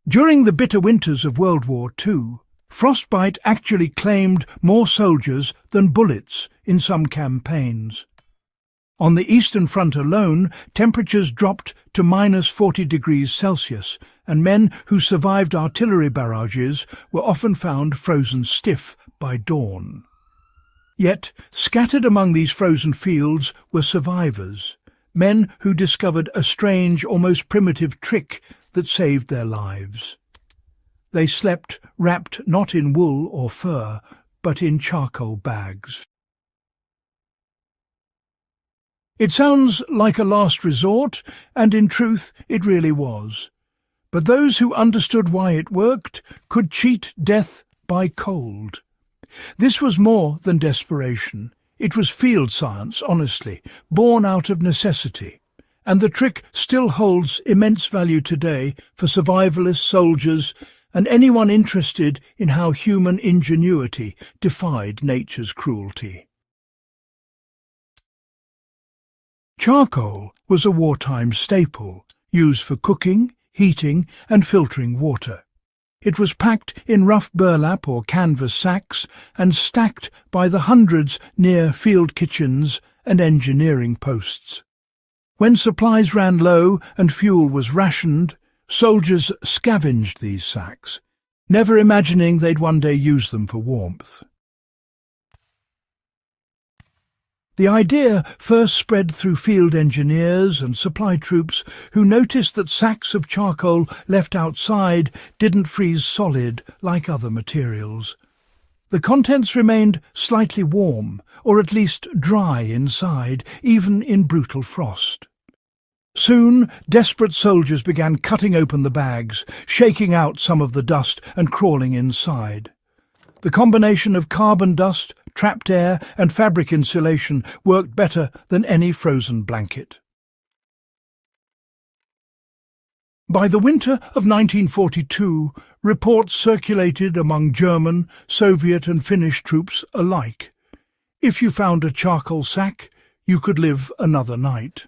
During the bitter winters of World War II, frostbite actually claimed more soldiers than bullets in some campaigns. On the Eastern Front alone, temperatures dropped to -40 degrees Celsius, and men who survived artillery barrages were often found frozen stiff by dawn. Yet, scattered among these frozen fields were survivors, men who discovered a strange, almost primitive trick that saved their lives. They slept wrapped not in wool or fur, but in charcoal bags. It sounds like a last resort, and in truth it really was. But those who understood why it worked could cheat death by cold. This was more than desperation. It was field science, honestly, born out of necessity. And the trick still holds immense value today for survivalists, soldiers, and anyone interested in how human ingenuity defied nature's cruelty. Charcoal was a wartime staple, used for cooking, heating, and filtering water. It was packed in rough burlap or canvas sacks and stacked by the hundreds near field kitchens and engineering posts. When supplies ran low and fuel was rationed, soldiers scavenged these sacks, never imagining they'd one day use them for warmth. The idea first spread through field engineers and supply troops who noticed that sacks of charcoal left outside didn't freeze solid like other materials. The contents remained slightly warm, or at least dry inside, even in brutal frost. Soon, desperate soldiers began cutting open the bags, shaking out some of the dust and crawling inside. The combination of carbon dust, trapped air and fabric insulation worked better than any frozen blanket. By the winter of 1942, reports circulated among German, Soviet and Finnish troops alike. If you found a charcoal sack, you could live another night.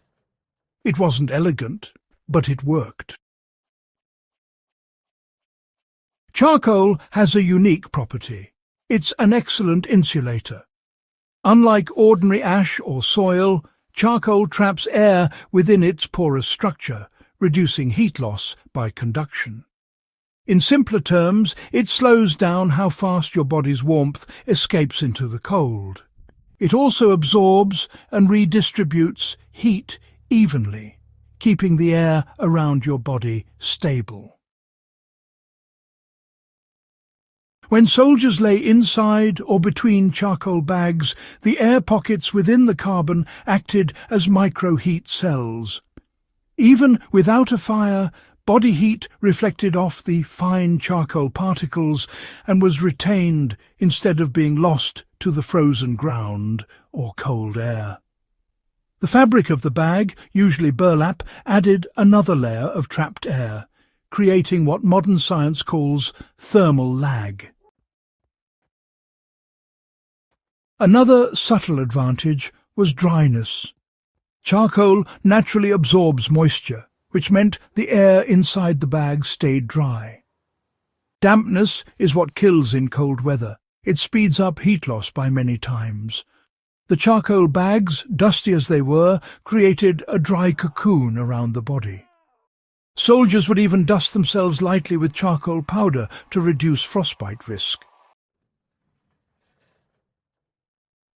It wasn't elegant, but it worked. Charcoal has a unique property. It's an excellent insulator. Unlike ordinary ash or soil, charcoal traps air within its porous structure, reducing heat loss by conduction. In simpler terms, it slows down how fast your body's warmth escapes into the cold. It also absorbs and redistributes heat evenly, keeping the air around your body stable. When soldiers lay inside or between charcoal bags, the air pockets within the carbon acted as micro-heat cells. Even without a fire, body heat reflected off the fine charcoal particles and was retained instead of being lost to the frozen ground or cold air. The fabric of the bag, usually burlap, added another layer of trapped air, creating what modern science calls thermal lag. Another subtle advantage was dryness. Charcoal naturally absorbs moisture, which meant the air inside the bag stayed dry. Dampness is what kills in cold weather. It speeds up heat loss by many times. The charcoal bags, dusty as they were, created a dry cocoon around the body. Soldiers would even dust themselves lightly with charcoal powder to reduce frostbite risk.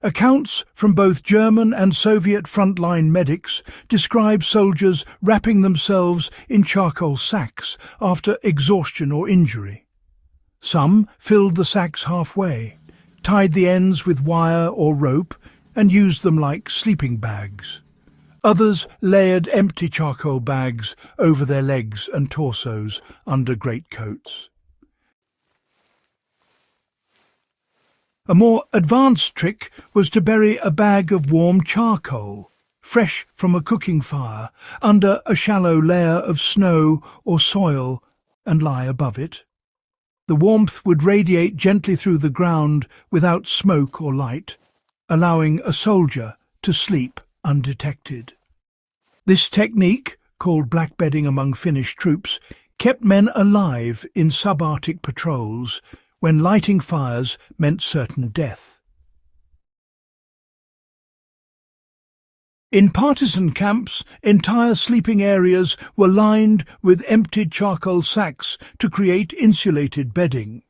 Accounts from both German and Soviet frontline medics describe soldiers wrapping themselves in charcoal sacks after exhaustion or injury. Some filled the sacks halfway, tied the ends with wire or rope, and used them like sleeping bags. Others layered empty charcoal bags over their legs and torsos under greatcoats. A more advanced trick was to bury a bag of warm charcoal, fresh from a cooking fire, under a shallow layer of snow or soil and lie above it. The warmth would radiate gently through the ground without smoke or light, allowing a soldier to sleep undetected. This technique, called blackbedding among Finnish troops, kept men alive in subarctic patrols when lighting fires meant certain death. In partisan camps, entire sleeping areas were lined with emptied charcoal sacks to create insulated bedding.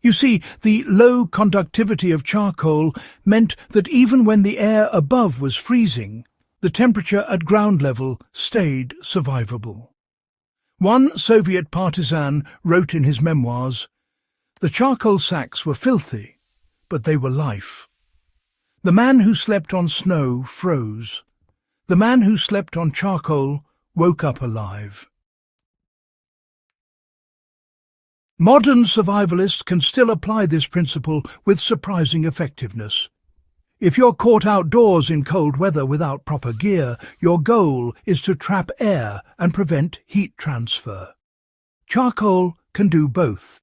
You see, the low conductivity of charcoal meant that even when the air above was freezing, the temperature at ground level stayed survivable. One Soviet partisan wrote in his memoirs, "The charcoal sacks were filthy, but they were life. The man who slept on snow froze. The man who slept on charcoal woke up alive." Modern survivalists can still apply this principle with surprising effectiveness. If you're caught outdoors in cold weather without proper gear, your goal is to trap air and prevent heat transfer. Charcoal can do both.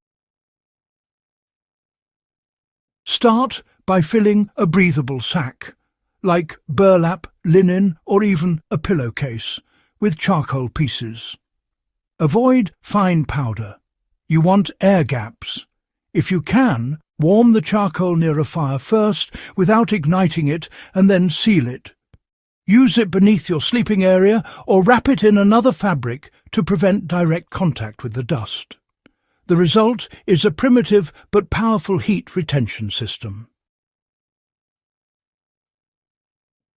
Start by filling a breathable sack, like burlap, linen, or even a pillowcase, with charcoal pieces. Avoid fine powder. You want air gaps. If you can, warm the charcoal near a fire first without igniting it and then seal it. Use it beneath your sleeping area or wrap it in another fabric to prevent direct contact with the dust. The result is a primitive but powerful heat retention system.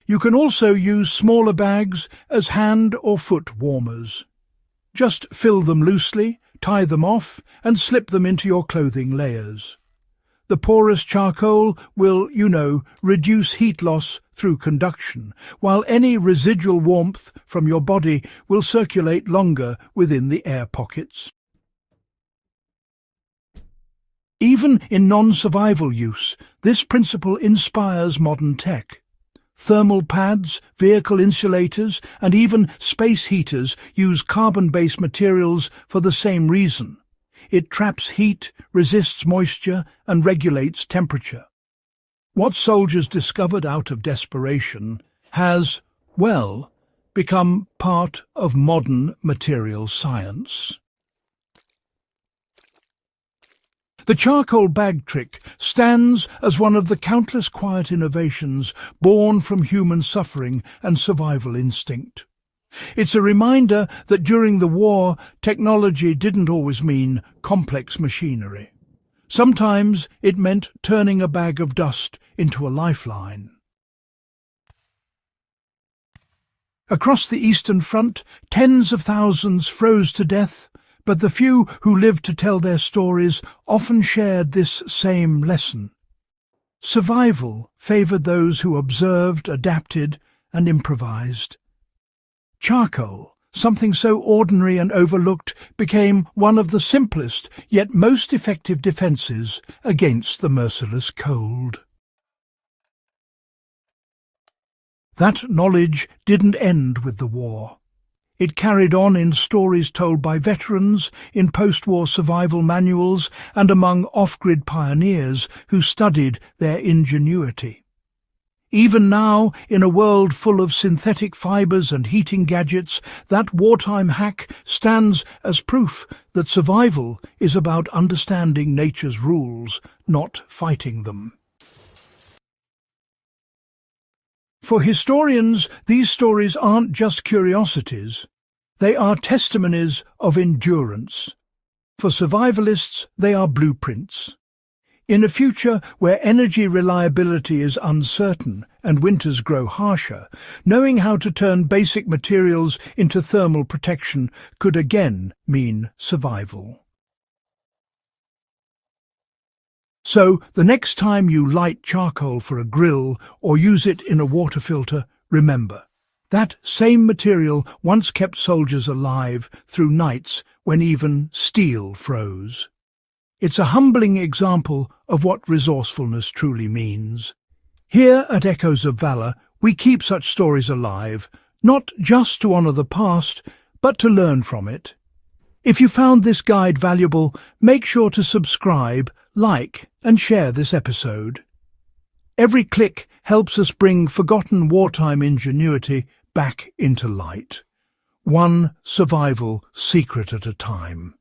You can also use smaller bags as hand or foot warmers. Just fill them loosely, tie them off, and slip them into your clothing layers. The porous charcoal will, reduce heat loss through conduction, while any residual warmth from your body will circulate longer within the air pockets. Even in non-survival use, this principle inspires modern tech. Thermal pads, vehicle insulators, and even space heaters use carbon-based materials for the same reason. It traps heat, resists moisture, and regulates temperature. What soldiers discovered out of desperation has, become part of modern material science. The charcoal bag trick stands as one of the countless quiet innovations born from human suffering and survival instinct. It's a reminder that during the war, technology didn't always mean complex machinery. Sometimes it meant turning a bag of dust into a lifeline. Across the Eastern Front, tens of thousands froze to death, but the few who lived to tell their stories often shared this same lesson. Survival favoured those who observed, adapted, and improvised. Charcoal, something so ordinary and overlooked, became one of the simplest yet most effective defences against the merciless cold. That knowledge didn't end with the war. It carried on in stories told by veterans, in post-war survival manuals, and among off-grid pioneers who studied their ingenuity. Even now, in a world full of synthetic fibres and heating gadgets, that wartime hack stands as proof that survival is about understanding nature's rules, not fighting them. For historians, these stories aren't just curiosities. They are testimonies of endurance. For survivalists, they are blueprints. In a future where energy reliability is uncertain and winters grow harsher, knowing how to turn basic materials into thermal protection could again mean survival. So, the next time you light charcoal for a grill or use it in a water filter, remember, that same material once kept soldiers alive through nights when even steel froze. It's a humbling example of what resourcefulness truly means. Here at Echoes of Valor, we keep such stories alive, not just to honour the past, but to learn from it. If you found this guide valuable, make sure to subscribe, like, and share this episode. Every click helps us bring forgotten wartime ingenuity back into light. one survival secret at a time.